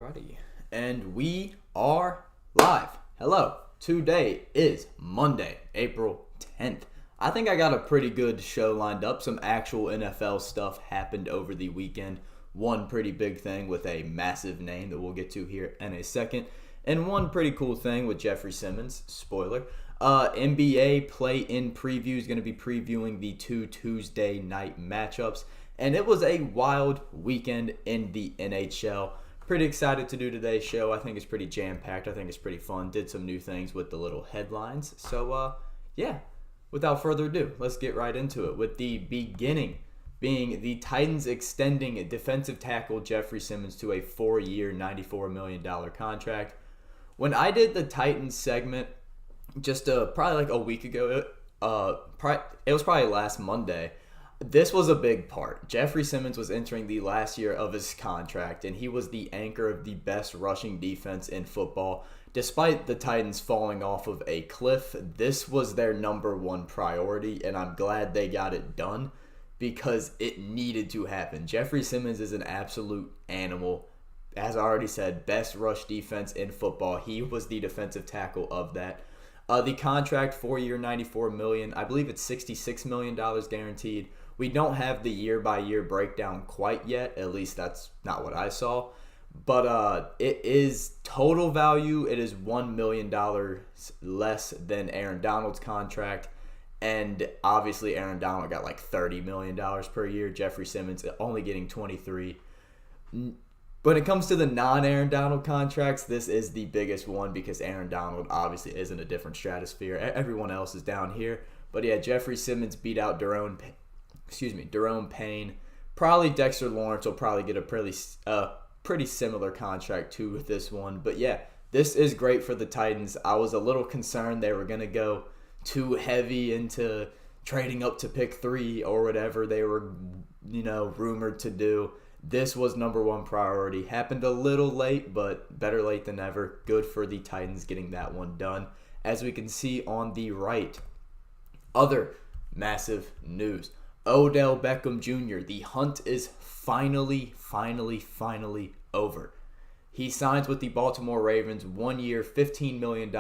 Alrighty, and we are live. Hello. Today is Monday, April 10th. I think I got a pretty good show lined up. Some actual NFL stuff happened over the weekend. One pretty big thing with a massive name that we'll get to here in a second. And one pretty cool thing with Jeffrey Simmons. Spoiler. NBA play-in preview is going to be previewing the two Tuesday night matchups. And it was a wild weekend in the NHL. Pretty excited to do today's show. I think it's pretty jam-packed. I think it's pretty fun. Did some new things with the little headlines. So, yeah, without further ado, let's get right into it. With the beginning being the Titans extending defensive tackle Jeffrey Simmons to a 4-year, $94 million contract. When I did the Titans segment just probably like a week ago, it was probably last Monday, this was a big part. Jeffrey Simmons was entering the last year of his contract, and he was the anchor of the best rushing defense in football. Despite the Titans falling off of a cliff, this was their number one priority, and I'm glad they got it done because it needed to happen. Jeffrey Simmons is an absolute animal. As I already said, best rush defense in football. He was the defensive tackle of that. The contract, 4-year, $94 million. I believe it's $66 million guaranteed. We don't have the year-by-year breakdown quite yet. At least that's not what I saw. But it is total value. It is $1 million less than Aaron Donald's contract. And obviously Aaron Donald got like $30 million per year. Jeffrey Simmons only getting 23. When it comes to the non-Aaron Donald contracts, this is the biggest one because Aaron Donald obviously is in a different stratosphere. Everyone else is down here. But yeah, Jeffrey Simmons beat out Daron Payne. Probably Dexter Lawrence will probably get a pretty similar contract to this one. But yeah, this is great for the Titans. I was a little concerned they were going to go too heavy into trading up to pick 3 or whatever they were, rumored to do. This was number one priority. Happened a little late, but better late than never. Good for the Titans getting that one done. As we can see on the right, other massive news. Odell Beckham Jr., the hunt is finally over. He signs with the Baltimore Ravens, 1 year, $15 million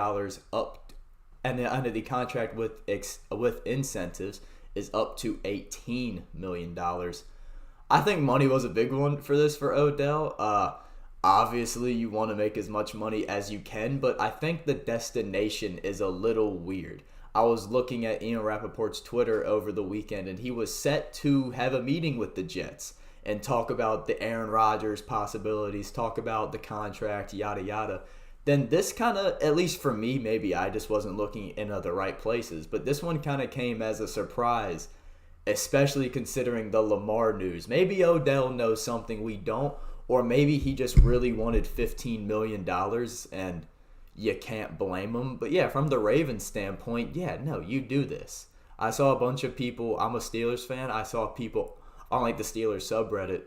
up, and under the contract with incentives is up to $18 million. I think money was a big one for Odell. Obviously, you want to make as much money as you can, but I think the destination is a little weird. I was looking at Ian Rappaport's Twitter over the weekend, and he was set to have a meeting with the Jets and talk about the Aaron Rodgers possibilities, talk about the contract, yada, yada. Then this kind of, at least for me, maybe I just wasn't looking in the right places, but this one kind of came as a surprise, especially considering the Lamar news. Maybe Odell knows something we don't, or maybe he just really wanted $15 million and you can't blame him. But yeah, from the Ravens standpoint, yeah, no, you do this. I saw a bunch of people, I'm a Steelers fan, I saw people on like the Steelers subreddit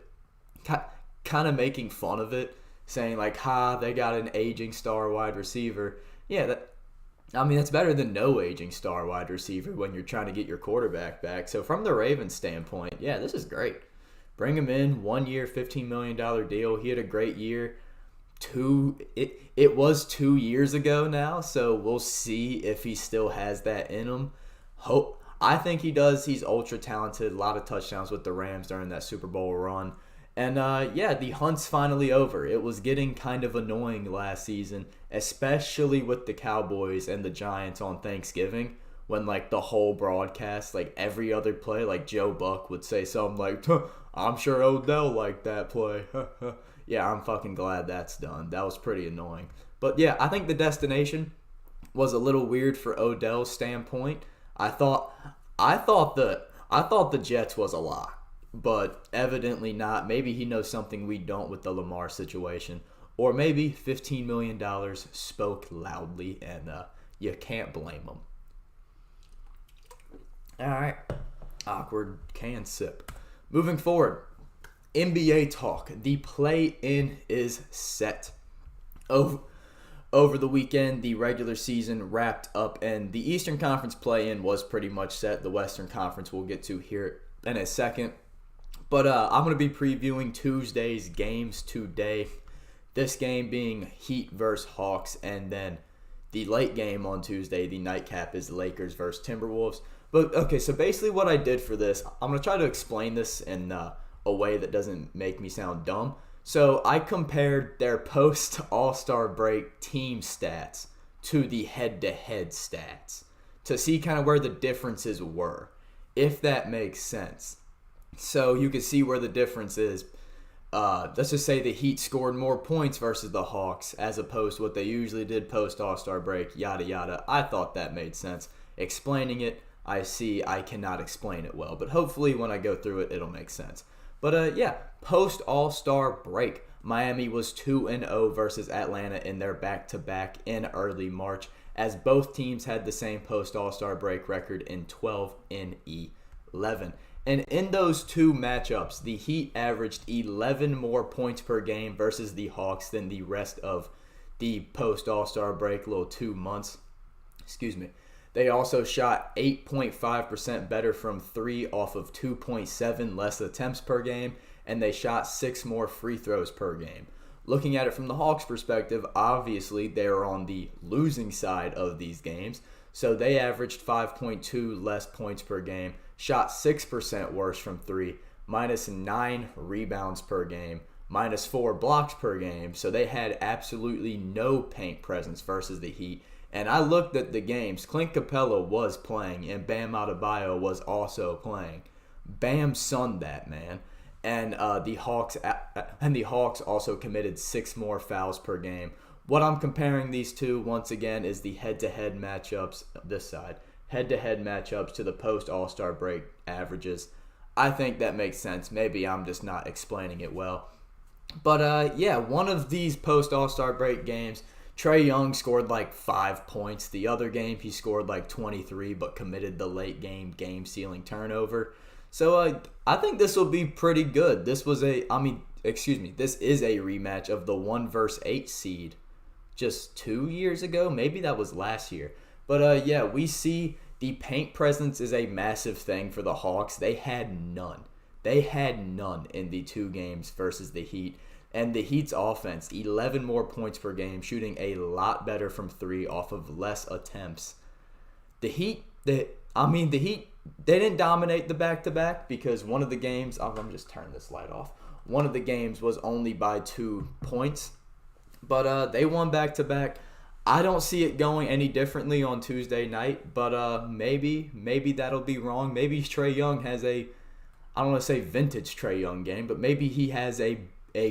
kind of making fun of it, saying like, they got an aging star wide receiver. Yeah, that's better than no aging star wide receiver when you're trying to get your quarterback back. So from the Ravens standpoint, yeah, this is great. Bring him in, 1 year, $15 million deal. He had a great year. It was 2 years ago now, so we'll see if he still has that in him. I think he does. He's ultra talented. A lot of touchdowns with the Rams during that Super Bowl run. And yeah, the hunt's finally over. It was getting kind of annoying last season, especially with the Cowboys and the Giants on Thanksgiving, when like the whole broadcast, like every other play, like Joe Buck would say something like, I'm sure Odell liked that play. Yeah, I'm fucking glad that's done. That was pretty annoying. But yeah, I think the destination was a little weird for Odell's standpoint. I thought the Jets was a lock, but evidently not. Maybe he knows something we don't with the Lamar situation. Or maybe $15 million spoke loudly, and you can't blame him. All right. Awkward can sip. Moving forward, NBA talk. The play-in is set. Over the weekend, the regular season wrapped up, and the Eastern Conference play-in was pretty much set. The Western Conference we'll get to here in a second. But I'm going to be previewing Tuesday's games today. This game being Heat versus Hawks, and then the late game on Tuesday, the nightcap, is Lakers versus Timberwolves. But okay, so basically what I did for this, I'm going to try to explain this in a way that doesn't make me sound dumb. So I compared their post All-Star break team stats to the head-to-head stats to see kind of where the differences were, if that makes sense. So you can see where the difference is. Let's just say the Heat scored more points versus the Hawks as opposed to what they usually did post All-Star break, yada yada. I thought that made sense. Explaining it, I see I cannot explain it well, but hopefully when I go through it, it'll make sense. But yeah, post All-Star break, Miami was 2-0 versus Atlanta in their back-to-back in early March, as both teams had the same post All-Star break record in 12-11. And in those two matchups, the Heat averaged 11 more points per game versus the Hawks than the rest of the post All-Star break little 2 months. They also shot 8.5% better from 3 off of 2.7 less attempts per game, and they shot 6 more free throws per game. Looking at it from the Hawks' perspective, obviously they're on the losing side of these games, so they averaged 5.2 less points per game, shot 6% worse from 3, minus 9 rebounds per game, minus 4 blocks per game, so they had absolutely no paint presence versus the Heat. And I looked at the games. Clint Capella was playing, and Bam Adebayo was also playing. Bam sunned that, man. And the Hawks also committed 6 more fouls per game. What I'm comparing these two once again is the head-to-head matchups. This side, head-to-head matchups to the post All-Star break averages. I think that makes sense. Maybe I'm just not explaining it well. But yeah, one of these post All-Star break games, Trae Young scored like 5 points. The other game, he scored like 23, but committed the late game-sealing turnover. So I think this will be pretty good. This is a rematch of the 1 versus 8 seed just 2 years ago. Maybe that was last year. But yeah, we see the paint presence is a massive thing for the Hawks. They had none. In the 2 games versus the Heat. And the Heat's offense, 11 more points per game, shooting a lot better from 3 off of less attempts. The Heat, they didn't dominate the back-to-back because one of the games, I'm just turning this light off. One of the games was only by 2 points, but they won back-to-back. I don't see it going any differently on Tuesday night, but maybe that'll be wrong. Maybe Trae Young has I don't want to say vintage Trae Young game, but maybe he has a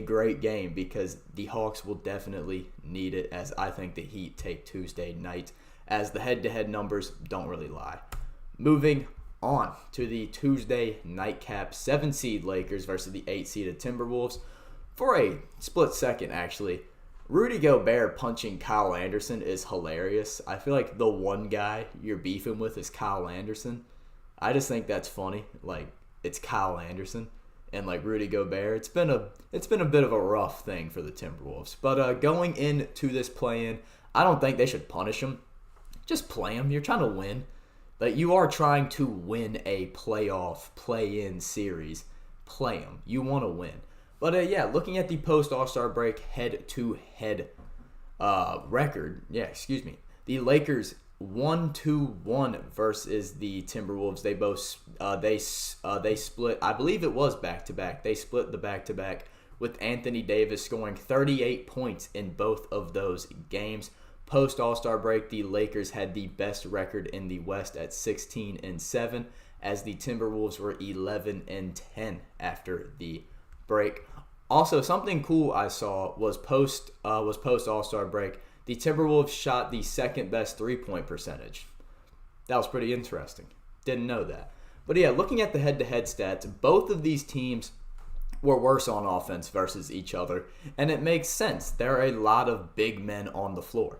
great game because the Hawks will definitely need it, as I think the Heat take Tuesday night, as the head-to-head numbers don't really lie. Moving on to the Tuesday nightcap, 7-seed Lakers versus the 8-seeded Timberwolves. For a split second, actually, Rudy Gobert punching Kyle Anderson is hilarious. I feel like the one guy you're beefing with is Kyle Anderson. I just think that's funny. Like, it's Kyle Anderson and like Rudy Gobert. It's been a bit of a rough thing for the Timberwolves. But going into this play-in, I don't think they should punish him. Just play him. You're trying to win. Like, you are trying to win a playoff play-in series. Play him. You want to win. But yeah, looking at the post All-Star break head-to-head record. The Lakers 1-1 versus the Timberwolves. They both they split. I believe it was back-to-back. They split the back-to-back with Anthony Davis scoring 38 points in both of those games. Post All-Star break, the Lakers had the best record in the West at 16-7, as the Timberwolves were 11-10 after the break. Also, something cool I saw was post All-Star break, the Timberwolves shot the second best three-point percentage. That was pretty interesting. Didn't know that. But yeah, looking at the head-to-head stats, both of these teams were worse on offense versus each other, and it makes sense. There are a lot of big men on the floor.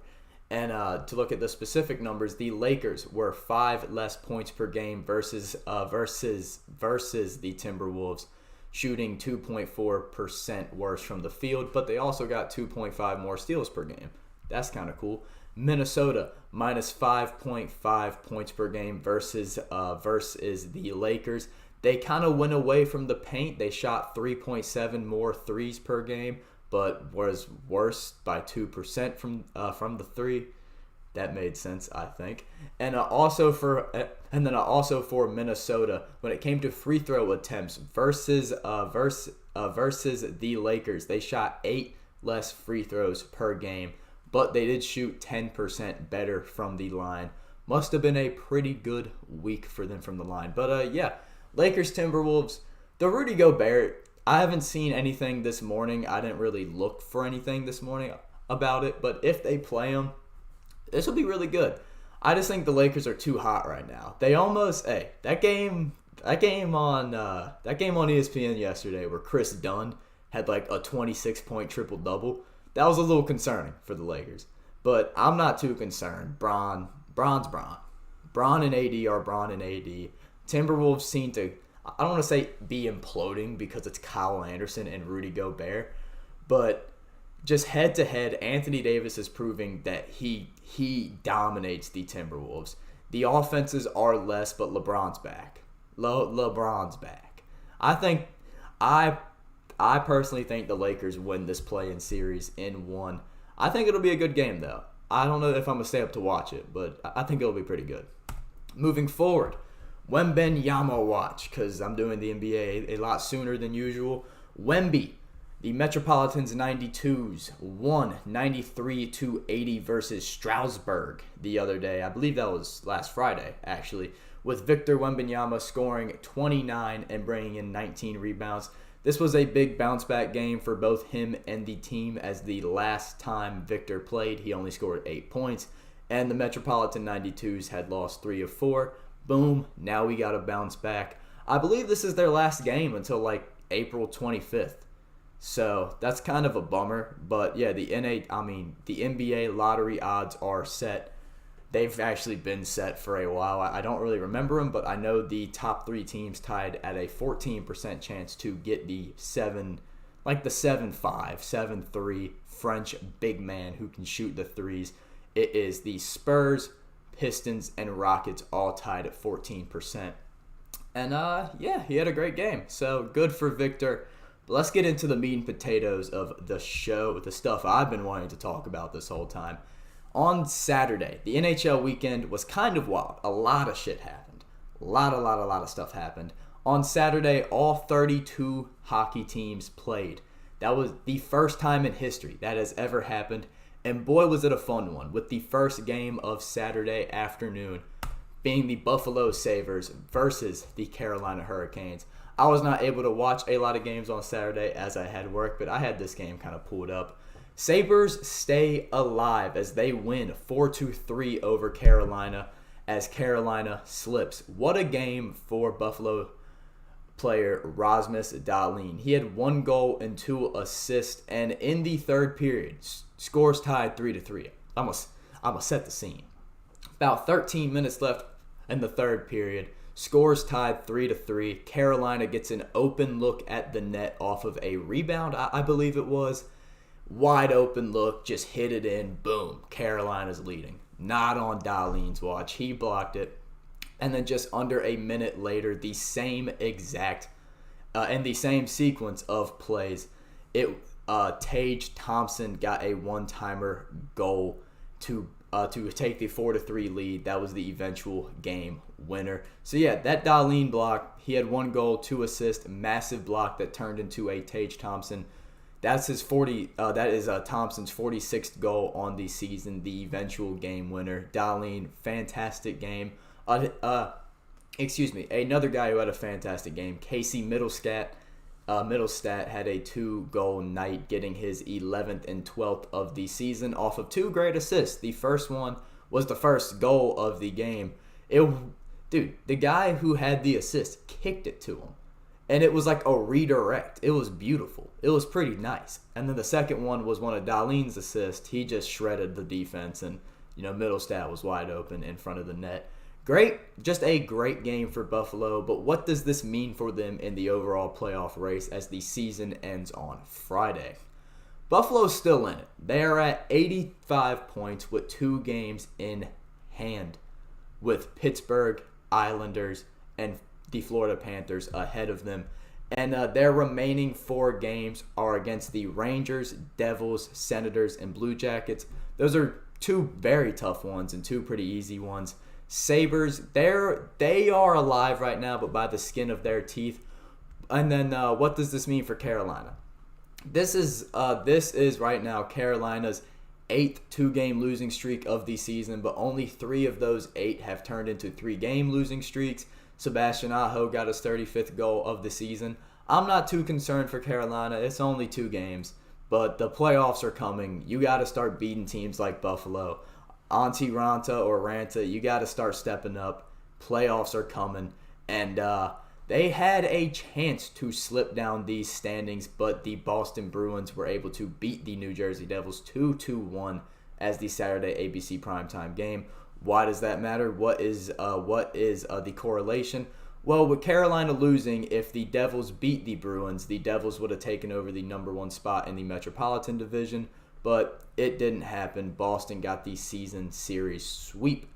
And to look at the specific numbers, the Lakers were 5 less points per game versus the Timberwolves, shooting 2.4% worse from the field, but they also got 2.5 more steals per game. That's kind of cool. Minnesota minus 5.5 points per game versus the Lakers. They kind of went away from the paint. They shot 3.7 more threes per game, but was worse by 2% from the three. That made sense, I think. And also for Minnesota, when it came to free throw attempts versus the Lakers, they shot 8 less free throws per game, but they did shoot 10% better from the line. Must have been a pretty good week for them from the line. But yeah, Lakers Timberwolves, the Rudy Gobert. I haven't seen anything this morning. I didn't really look for anything this morning about it, but if they play him, this will be really good. I just think the Lakers are too hot right now. They almost that game on ESPN yesterday where Chris Dunn had like a 26-point triple-double. That was a little concerning for the Lakers. But I'm not too concerned. Bron and AD are Bron and AD. Timberwolves seem to, I don't want to say be imploding because it's Kyle Anderson and Rudy Gobert, but just head-to-head, Anthony Davis is proving that he dominates the Timberwolves. The offenses are less, but LeBron's back. LeBron's back. I personally think the Lakers win this play-in series in 1. I think it'll be a good game, though. I don't know if I'm going to stay up to watch it, but I think it'll be pretty good. Moving forward, Wembanyama watch, because I'm doing the NBA a lot sooner than usual. Wemby. The Metropolitans 92s won 93-80 versus Strasburg the other day. I believe that was last Friday, actually, with Victor Wembanyama scoring 29 and bringing in 19 rebounds. This was a big bounce-back game for both him and the team, as the last time Victor played, he only scored 8 points, and the Metropolitan 92s had lost 3 of 4. Boom, now we got to bounce back. I believe this is their last game until like April 25th. So that's kind of a bummer, but yeah, the NBA lottery odds are set. They've actually been set for a while. I don't really remember them, but I know the top 3 teams tied at a 14% chance to get the 7-5, 7-3 French big man who can shoot the threes. It is the Spurs, Pistons, and Rockets all tied at 14%. And yeah, he had a great game. So good for Victor. Let's get into the meat and potatoes of the show, the stuff I've been wanting to talk about this whole time. On Saturday, the NHL weekend was kind of wild. A lot of shit happened. A lot of stuff happened. On Saturday, all 32 hockey teams played. That was the first time in history that has ever happened. And boy, was it a fun one, with the first game of Saturday afternoon being the Buffalo Sabres versus the Carolina Hurricanes. I was not able to watch a lot of games on Saturday as I had work, but I had this game kind of pulled up. Sabres stay alive as they win 4-3 over Carolina as Carolina slips. What a game for Buffalo player Rasmus Dahlin. He had 1 goal and 2 assists, and in the third period, scores tied 3-3. I'm gonna set the scene. About 13 minutes left in the third period. Scores tied 3-3. Carolina gets an open look at the net off of a rebound, I believe it was. Wide open look, just hit it in. Boom. Carolina's leading. Not on Dahlin's watch. He blocked it. And then just under a minute later, the same exact and the same sequence of plays, Tage Thompson got a one-timer goal to take the 4-3 lead. That was the eventual game winner. So yeah, that Dahlin block, he had 1 goal, 2 assists, massive block that turned into a Tage Thompson. That's his Thompson's 46th goal on the season, the eventual game winner. Dahlin, fantastic game. Another guy who had a fantastic game, Casey Middlestat had a 2-goal night, getting his 11th and 12th of the season off of 2 great assists. The first one was the first goal of the game. The guy who had the assist kicked it to him, and it was like a redirect. It was beautiful. It was pretty nice. And then the second one was one of Dahlin's assists. He just shredded the defense, and Middlestat was wide open in front of the net. Just a great game for Buffalo, but what does this mean for them in the overall playoff race as the season ends on Friday? Buffalo's still in it. They are at 85 points with 2 games in hand, with Pittsburgh, Islanders, and the Florida Panthers ahead of them. And their remaining 4 games are against the Rangers, Devils, Senators, and Blue Jackets. Those are 2 very tough ones and 2 pretty easy ones. Sabres, they are alive right now, but by the skin of their teeth. And then what does this mean for Carolina? This is right now Carolina's 8th 2-game losing streak of the season, but only 3 of those 8 have turned into 3-game losing streaks. Sebastian Aho got his 35th goal of the season. I'm not too concerned for Carolina. It's only 2 games, but the playoffs are coming. You got to start beating teams like Buffalo. Antti Ranta or Ranta, you got to start stepping up. Playoffs are coming, and they had a chance to slip down these standings, but the Boston Bruins were able to beat the New Jersey Devils 2-1 as the Saturday ABC primetime game. Why does that matter? What is the correlation? Well, with Carolina losing, if the Devils beat the Bruins, the Devils would have taken over the number 1 spot in the Metropolitan Division, but it didn't happen. Boston got the season series sweep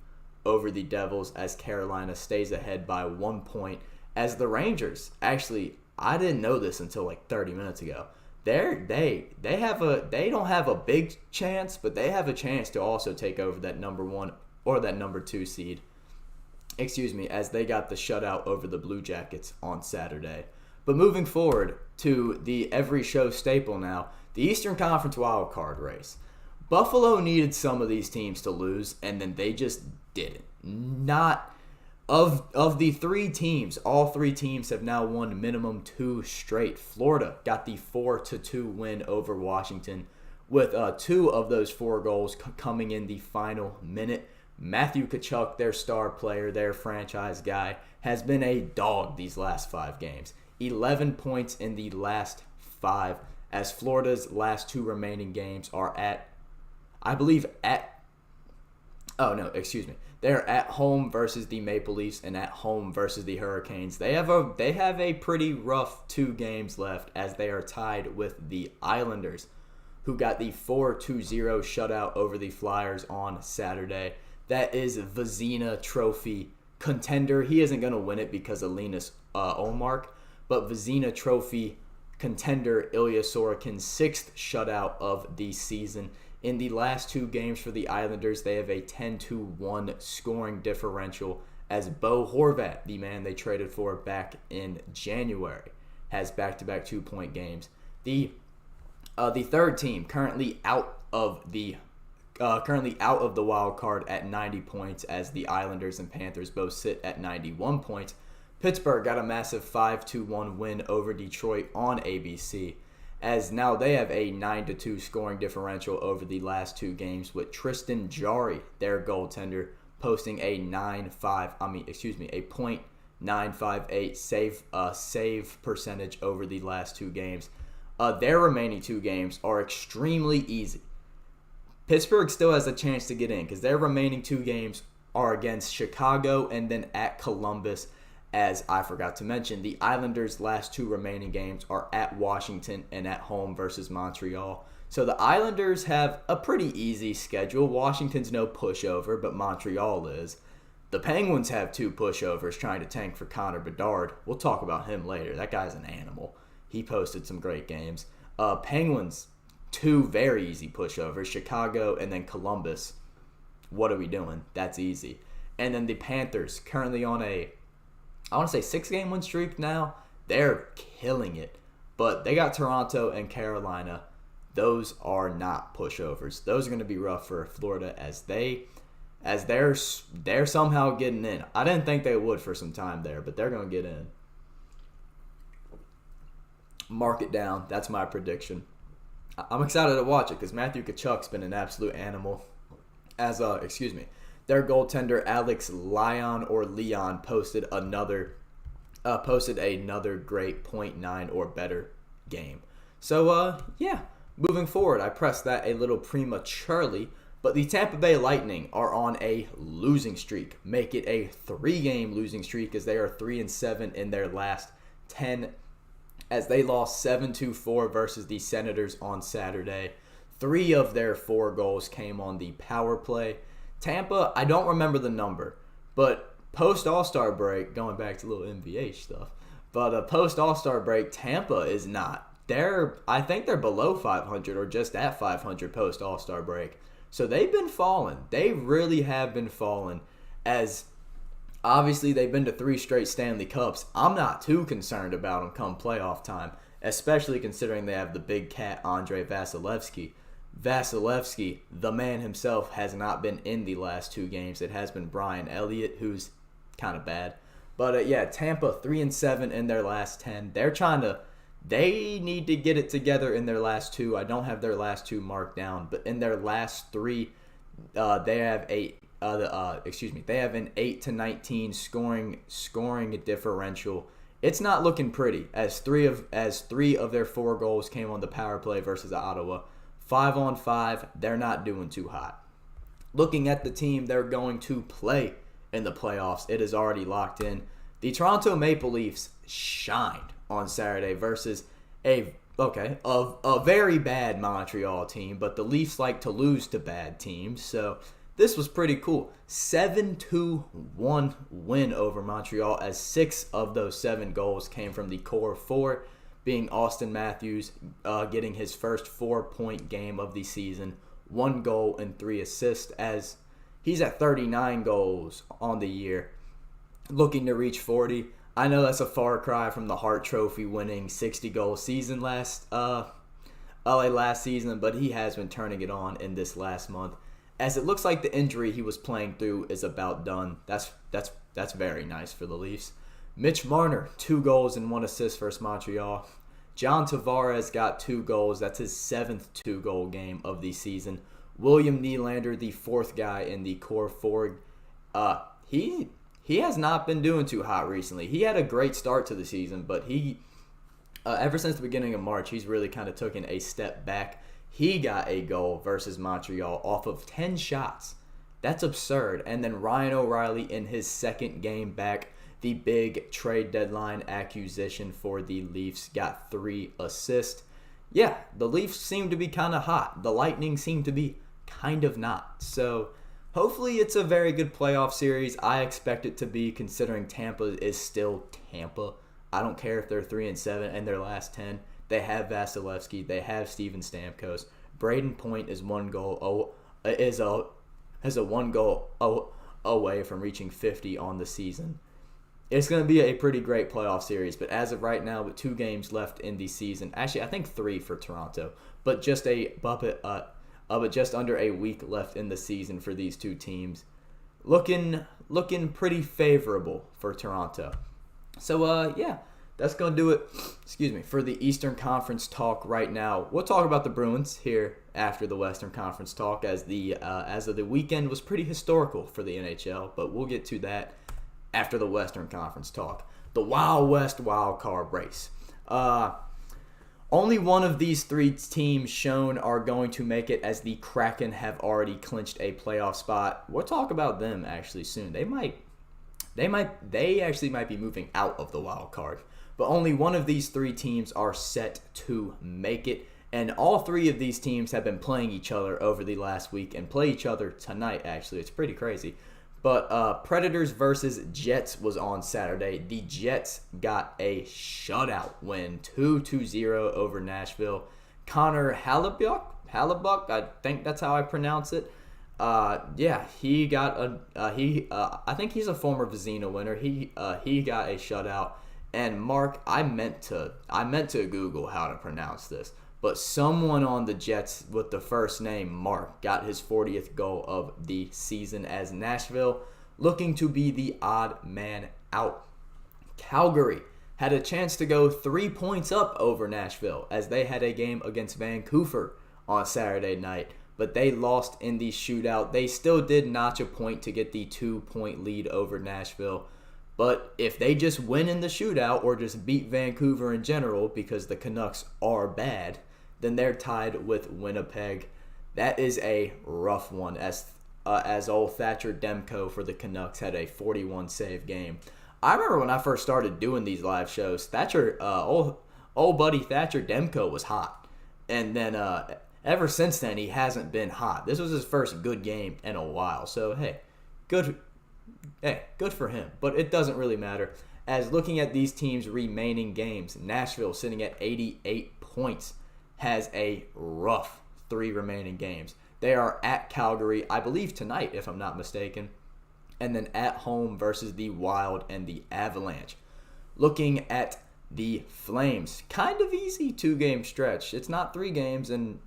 over the Devils as Carolina stays ahead by 1 point. As the Rangers, actually, I didn't know this until like 30 minutes ago. They don't have a big chance, but they have a chance to also take over that number 1 or that number 2 seed. As they got the shutout over the Blue Jackets on Saturday. But moving forward to the every show staple now, the Eastern Conference wild card race. Buffalo needed some of these teams to lose, and then they just didn't. Not of the 3 teams, all 3 teams have now won minimum 2 straight. Florida got the 4-2 win over Washington, with 2 of those 4 goals coming in the final minute. Matthew Tkachuk, their star player, their franchise guy, has been a dog these last 5 games. 11 points in the last 5, as Florida's last 2 remaining games are they're at home versus the Maple Leafs and at home versus the Hurricanes. They have a pretty rough 2 games left, as they are tied with the Islanders, who got the 4-0 shutout over the Flyers on Saturday. That is Vezina Trophy contender. He isn't going to win it because of Linus Ullmark, but Vezina Trophy contender Ilya Sorokin's 6th shutout of the season. In the last 2 games for the Islanders, they have a 10-1 scoring differential, as Bo Horvat, the man they traded for back in January, has back-to-back 2-point games. The third team currently out of the wild card at 90 points, as the Islanders and Panthers both sit at 91 points. Pittsburgh got a massive 5-1 win over Detroit on ABC, as now they have a 9-2 scoring differential over the last 2 games, with Tristan Jarry, their goaltender, posting a .958 save percentage over the last 2 games. Their remaining 2 games are extremely easy. Pittsburgh still has a chance to get in, because their remaining 2 games are against Chicago and then at Columbus. As I forgot to mention, the Islanders' last 2 remaining games are at Washington and at home versus Montreal. So the Islanders have a pretty easy schedule. Washington's no pushover, but Montreal is. The Penguins have 2 pushovers trying to tank for Connor Bedard. We'll talk about him later. That guy's an animal. He posted some great games. Penguins, 2 very easy pushovers, Chicago and then Columbus. What are we doing? That's easy. And then the Panthers, currently on a 6-game win streak now. They're killing it. But they got Toronto and Carolina. Those are not pushovers. Those are going to be rough for Florida, as they're somehow getting in. I didn't think they would for some time there, but they're going to get in. Mark it down. That's my prediction. I'm excited to watch it because Matthew Tkachuk's been an absolute animal. Their goaltender Alex Leon posted another great .9 or better game. So moving forward, I pressed that a little prematurely, but the Tampa Bay Lightning are on a losing streak. Make it a 3-game losing streak, as they are 3-7 in their last 10, as they lost 7-4 versus the Senators on Saturday. 3 of their 4 goals came on the power play. Tampa, I don't remember the number, but post All-Star break, going back to little NBA stuff, But post All-Star break, Tampa is not. I think they're below 500 or just at 500 post All-Star break. So they've been falling. They really have been falling. As obviously they've been to 3 straight Stanley Cups. I'm not too concerned about them come playoff time, especially considering they have the big cat Andrei Vasilevsky. Vasilevsky, the man himself, has not been in the last 2 games. It has been Brian Elliott, who's kind of bad. But yeah, Tampa 3-7 in their last 10. They need to get it together in their last 2. I don't have their last 2 marked down, but in their last 3, they have they have an 8-19 scoring differential. It's not looking pretty, as three of their 4 goals came on the power play versus Ottawa. 5-on-5, they're not doing too hot. Looking at the team they're going to play in the playoffs, it is already locked in. The Toronto Maple Leafs shined on Saturday versus a very bad Montreal team, but the Leafs like to lose to bad teams, so this was pretty cool. 7-1 win over Montreal, as 6 of those 7 goals came from the core 4, being Austin Matthews getting his first 4-point game of the season, 1 goal and 3 assists, as he's at 39 goals on the year, looking to reach 40. I know that's a far cry from the Hart Trophy winning 60-goal season last season, but he has been turning it on in this last month, as it looks like the injury he was playing through is about done. That's very nice for the Leafs. Mitch Marner, 2 goals and 1 assist versus Montreal. John Tavares got 2 goals. That's his 7th 2-goal game of the season. William Nylander, the 4th guy in the core 4, he has not been doing too hot recently. He had a great start to the season, but ever since the beginning of March, he's really kind of taken a step back. He got a goal versus Montreal off of 10 shots. That's absurd. And then Ryan O'Reilly in his 2nd game back, the big trade deadline acquisition for the Leafs, got 3 assists. Yeah, the Leafs seem to be kind of hot. The Lightning seem to be kind of not. So hopefully it's a very good playoff series. I expect it to be, considering Tampa is still Tampa. I don't care if they're 3-7 in their last 10. They have Vasilevsky. They have Steven Stamkos. Braden Point is 1 goal has a 1 goal away from reaching 50 on the season. It's going to be a pretty great playoff series, but as of right now, with 2 games left in the season, actually I think 3 for Toronto, but just under a week left in the season for these 2 teams, looking pretty favorable for Toronto. So yeah, that's going to do it, for the Eastern Conference talk right now. We'll talk about the Bruins here after the Western Conference talk, as of the weekend was pretty historical for the NHL, but we'll get to that after the Western Conference talk. The Wild West wild card race. Only one of these 3 teams shown are going to make it, as the Kraken have already clinched a playoff spot. We'll talk about them actually soon. They actually might be moving out of the wild card. But only one of these 3 teams are set to make it. And all 3 of these teams have been playing each other over the last week and play each other tonight, actually. It's pretty crazy. But Predators versus Jets was on Saturday. The Jets got a shutout win, 2-0 over Nashville. Connor Hellebuyck, I think that's how I pronounce it. He got I think he's a former Vezina winner. He got a shutout. And Mark, I meant to Google how to pronounce this, but someone on the Jets with the first name Mark got his 40th goal of the season, as Nashville looking to be the odd man out. Calgary had a chance to go 3 points up over Nashville, as they had a game against Vancouver on Saturday night, but they lost in the shootout. They still did notch a point to get the 2-point lead over Nashville. But if they just win in the shootout, or just beat Vancouver in general, because the Canucks are bad, then they're tied with Winnipeg. That is a rough one, as old Thatcher Demko for the Canucks had a 41 save game. I remember when I first started doing these live shows, old buddy Thatcher Demko was hot, and then ever since then he hasn't been hot. This was his first good game in a while, so hey, good for him. But it doesn't really matter, As looking at these teams' remaining games, Nashville sitting at 88 points has a rough 3 remaining games. They are at Calgary, I believe tonight, if I'm not mistaken, and then at home versus the Wild and the Avalanche. Looking at the Flames, kind of easy 2-game stretch. It's not 3 games and,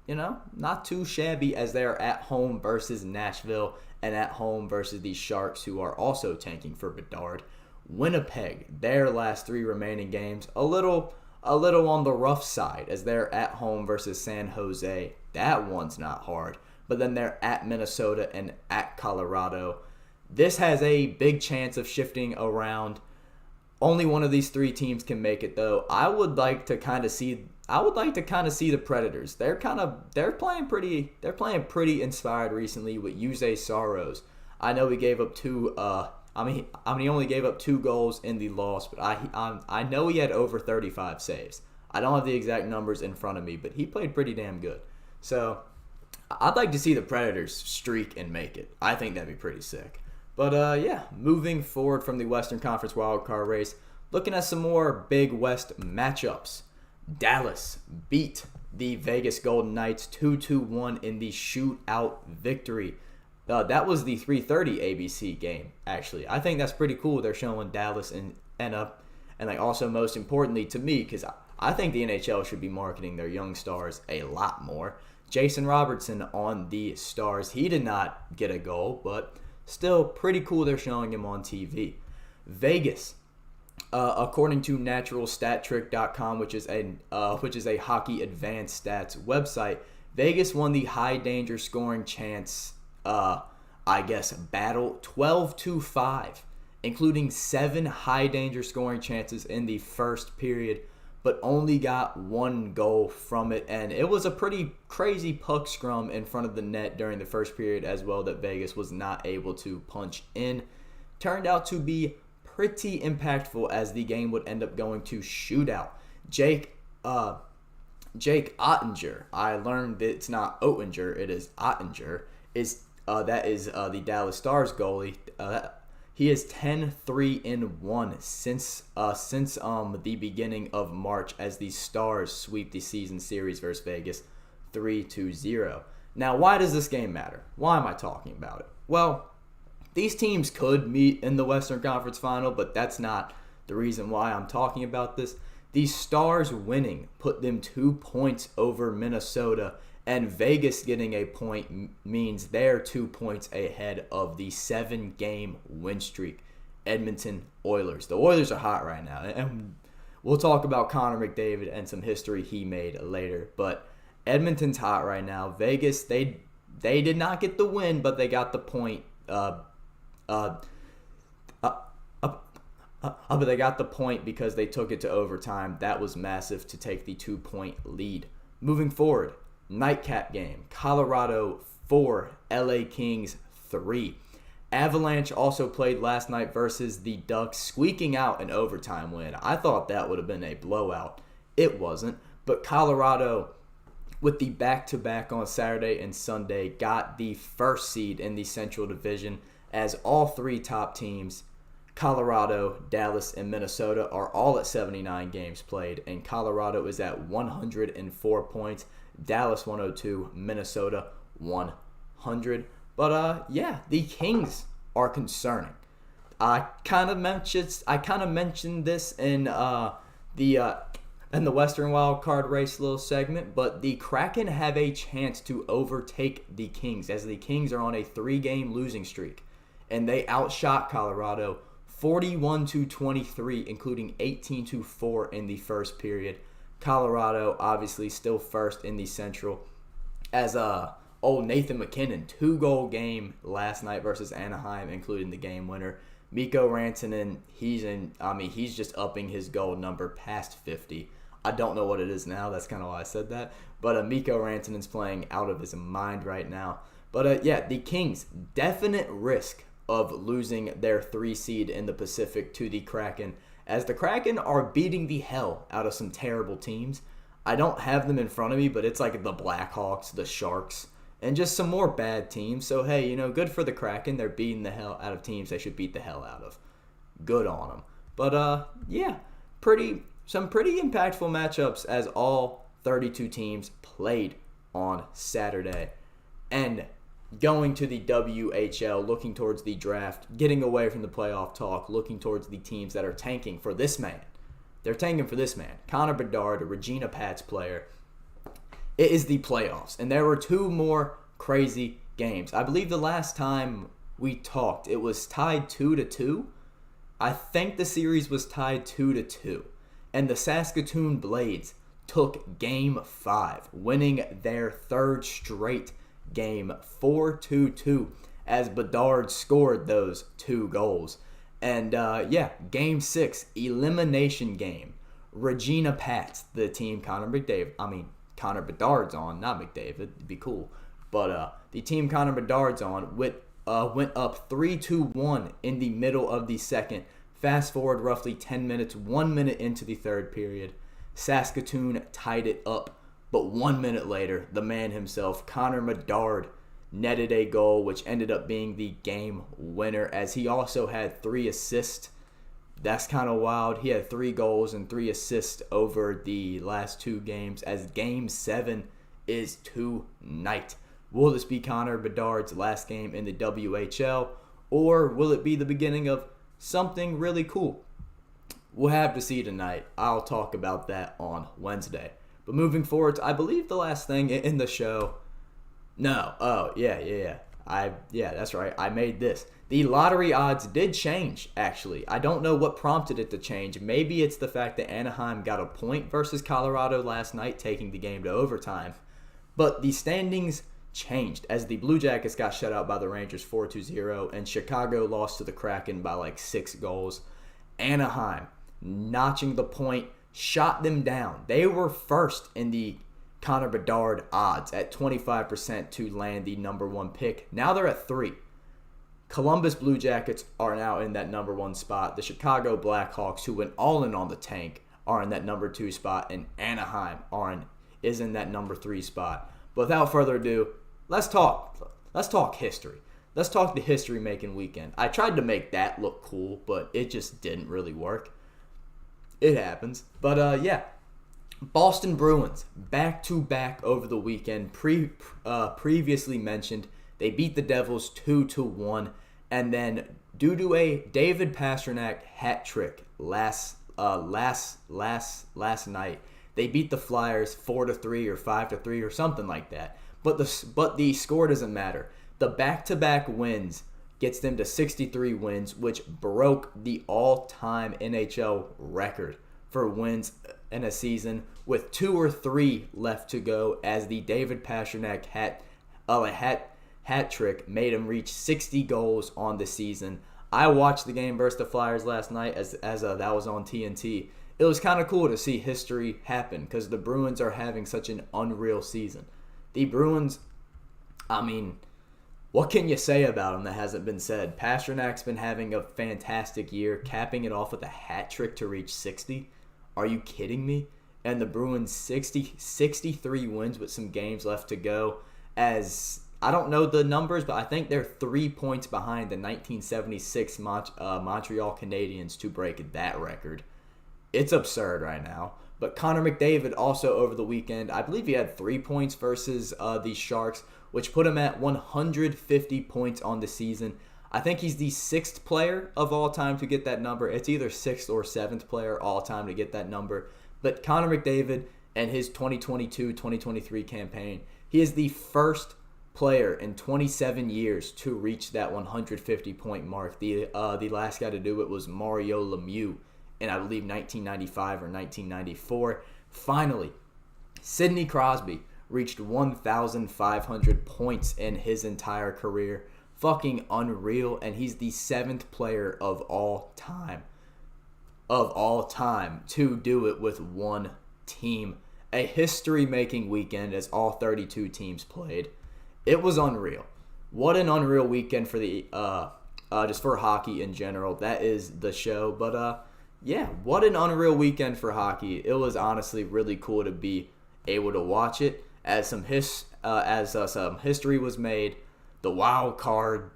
not too shabby as they are at home versus Nashville and at home versus the Sharks, who are also tanking for Bedard. Winnipeg, their last 3 remaining games, a little on the rough side as they're at home versus San Jose. That one's not hard. But then they're at Minnesota and at Colorado. This has a big chance of shifting around. Only one of these 3 teams can make it, though. I would like to kind of see the Predators. They're playing pretty inspired recently with Jussi Saros. I know he gave up 2 he only gave up 2 goals in the loss, but I know he had over 35 saves. I don't have the exact numbers in front of me, but he played pretty damn good. So I'd like to see the Predators streak and make it. I think that'd be pretty sick. But moving forward from the Western Conference wildcard race, looking at some more Big West matchups. Dallas beat the Vegas Golden Knights 2-1 in the shootout victory. That was the 3:30 ABC game, actually. I think that's pretty cool. They're showing Dallas and also most importantly to me, because I think the NHL should be marketing their young stars a lot more. Jason Robertson on the Stars. He did not get a goal, but still pretty cool they're showing him on TV. Vegas, according to naturalstattrick.com, which is a hockey advanced stats website, Vegas won the high danger scoring chance battle 12-5, including 7 high danger scoring chances in the first period, but only got 1 goal from it. And it was a pretty crazy puck scrum in front of the net during the first period as well that Vegas was not able to punch in. Turned out to be pretty impactful as the game would end up going to shootout. Jake Ottinger, I learned that it's not Oettinger, it is Ottinger, is the Dallas Stars goalie. He is 10-3-1 since the beginning of March as the Stars sweep the season series versus Vegas 3-0. Now, why does this game matter? Why am I talking about it? Well, these teams could meet in the Western Conference Final, but that's not the reason why I'm talking about this. The Stars winning put them 2 points over Minnesota, and Vegas getting a point means they're 2 points ahead of the 7-game win streak Edmonton Oilers. The Oilers are hot right now, and we'll talk about Connor McDavid and some history he made later. But Edmonton's hot right now. Vegas, they did not get the win, but they got the point. But they got the point because they took it to overtime. That was massive to take the 2-point lead. Moving forward, nightcap game, Colorado 4, LA Kings 3. Avalanche also played last night versus the Ducks, squeaking out an overtime win. I thought that would have been a blowout. It wasn't, but Colorado, with the back-to-back on Saturday and Sunday, got the first seed in the Central Division as all 3 top teams, Colorado, Dallas, and Minnesota, are all at 79 games played, and Colorado is at 104 points. Dallas 102, Minnesota 100. But the Kings are concerning. I kind of mentioned this in the Western Wild Card race little segment, but the Kraken have a chance to overtake the Kings as the Kings are on a 3-game losing streak, and they outshot Colorado 41-23, including 18-4 in the first period. Colorado obviously still first in the Central as old Nathan McKinnon 2-goal game last night versus Anaheim, including the game winner. Mikko Rantanen, he's just upping his goal number past 50. I don't know what it is now. That's kind of why I said that. But Mikko Rantanen's playing out of his mind right now. But the Kings, definite risk of losing their 3 seed in the Pacific to the Kraken, as the Kraken are beating the hell out of some terrible teams. I don't have them in front of me, but it's like the Blackhawks, the Sharks, and just some more bad teams. So, hey, good for the Kraken. They're beating the hell out of teams they should beat the hell out of. Good on them. But some pretty impactful matchups as all 32 teams played on Saturday. And going to the WHL, looking towards the draft, getting away from the playoff talk, looking towards the teams that are tanking for this man. They're tanking for this man, Connor Bedard, a Regina Pats player. It is the playoffs, and there were two more crazy games. I believe the last time we talked, it was tied 2-2. I think the series was tied 2-2, and the Saskatoon Blades took Game 5, winning their third straight game 4-2 as Bedard scored those 2 goals. And Game 6, elimination game. Regina Pats, the team Connor Bedard's on, not McDavid, it'd be cool. But the team Connor Bedard's on went up 3-1 in the middle of the second. Fast forward roughly 10 minutes, 1 minute into the third period. Saskatoon tied it up, but 1 minute later, the man himself, Connor Bedard, netted a goal, which ended up being the game winner, as he also had 3 assists. That's kind of wild. He had 3 goals and 3 assists over the last 2 games, as Game 7 is tonight. Will this be Connor Bedard's last game in the WHL, or will it be the beginning of something really cool? We'll have to see tonight. I'll talk about that on Wednesday. But moving forward, I believe the last thing in the show... No. Oh, yeah. That's right. I made this. The lottery odds did change, actually. I don't know what prompted it to change. Maybe it's the fact that Anaheim got a point versus Colorado last night, taking the game to overtime. But the standings changed as the Blue Jackets got shut out by the Rangers 4-0, and Chicago lost to the Kraken by like 6 goals. Anaheim, notching the point, shot them down. They were first in the Connor Bedard odds at 25% to land the number 1 pick. Now they're at 3. Columbus Blue Jackets are now in that number 1 spot. The Chicago Blackhawks, who went all in on the tank, are in that number 2 spot, and Anaheim is in that number 3 spot. But without further ado, let's talk history. Let's talk the history-making weekend. I tried to make that look cool, but it just didn't really work. It happens. But Boston Bruins, back-to-back over the weekend. Previously mentioned, they beat the Devils 2-1, and then due to a David Pastrnak hat trick last night, they beat the Flyers 4-3 or 5-3 or something like that. But the score doesn't matter. The back-to-back wins gets them to 63 wins, which broke the all-time NHL record for wins in a season, with 2 or 3 left to go, as the David Pastrnak hat trick made him reach 60 goals on the season. I watched the game versus the Flyers last night as that was on TNT. It was kind of cool to see history happen because the Bruins are having such an unreal season. The Bruins, what can you say about them that hasn't been said? Pasternak's been having a fantastic year, capping it off with a hat trick to reach 60. Are you kidding me? And the Bruins 63 wins with some games left to go. As I don't know the numbers, but I think they're 3 points behind the 1976 Montreal Canadiens to break that record. It's absurd right now. But Connor McDavid also over the weekend, I believe he had 3 points versus the Sharks, which put him at 150 points on the season. I think he's the 6th player of all time to get that number. It's either 6th or 7th player all time to get that number. But Connor McDavid and his 2022-2023 campaign, he is the first player in 27 years to reach that 150-point mark. The last guy to do it was Mario Lemieux in, I believe, 1995 or 1994. Finally, Sidney Crosby reached 1,500 points in his entire career. Fucking unreal, and he's the 7th player of all time to do it with one team. A history-making weekend as all 32 teams played. It was unreal. What an unreal weekend for the just for hockey in general. That is the show, but what an unreal weekend for hockey. It was honestly really cool to be able to watch it as some history was made. The wild card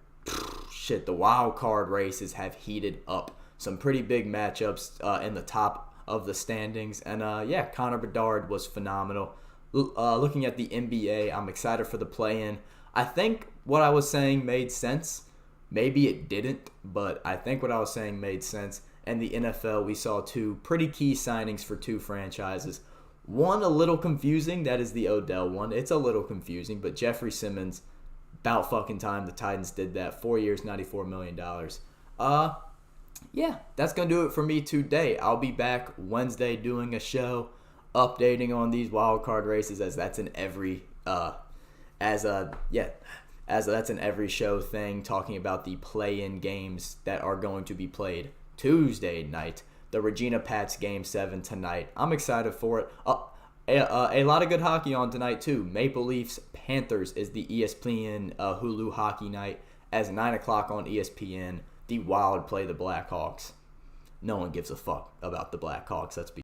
races have heated up some pretty big matchups in the top of the standings. And yeah, Connor Bedard was phenomenal. Looking at the NBA, I'm excited for the play-in. I think what I was saying made sense. Maybe it didn't, but I think what I was saying made sense. And the NFL, we saw two pretty key signings for two franchises. One a little confusing, that is the Odell one. It's a little confusing, but Jeffrey Simmons, about fucking time the Titans did that. 4 years, $94 million. Yeah, that's going to do it for me today. I'll be back Wednesday doing a show, updating on these wild card races, as that's in every that's an every show thing, talking about the play-in games that are going to be played Tuesday night. The Regina Pats Game 7 tonight. I'm excited for it. A lot of good hockey on tonight too. Maple Leafs Panthers is the ESPN Hulu hockey night, as 9 o'clock on ESPN. The Wild play the Blackhawks. No one gives a fuck about the Blackhawks. Let's be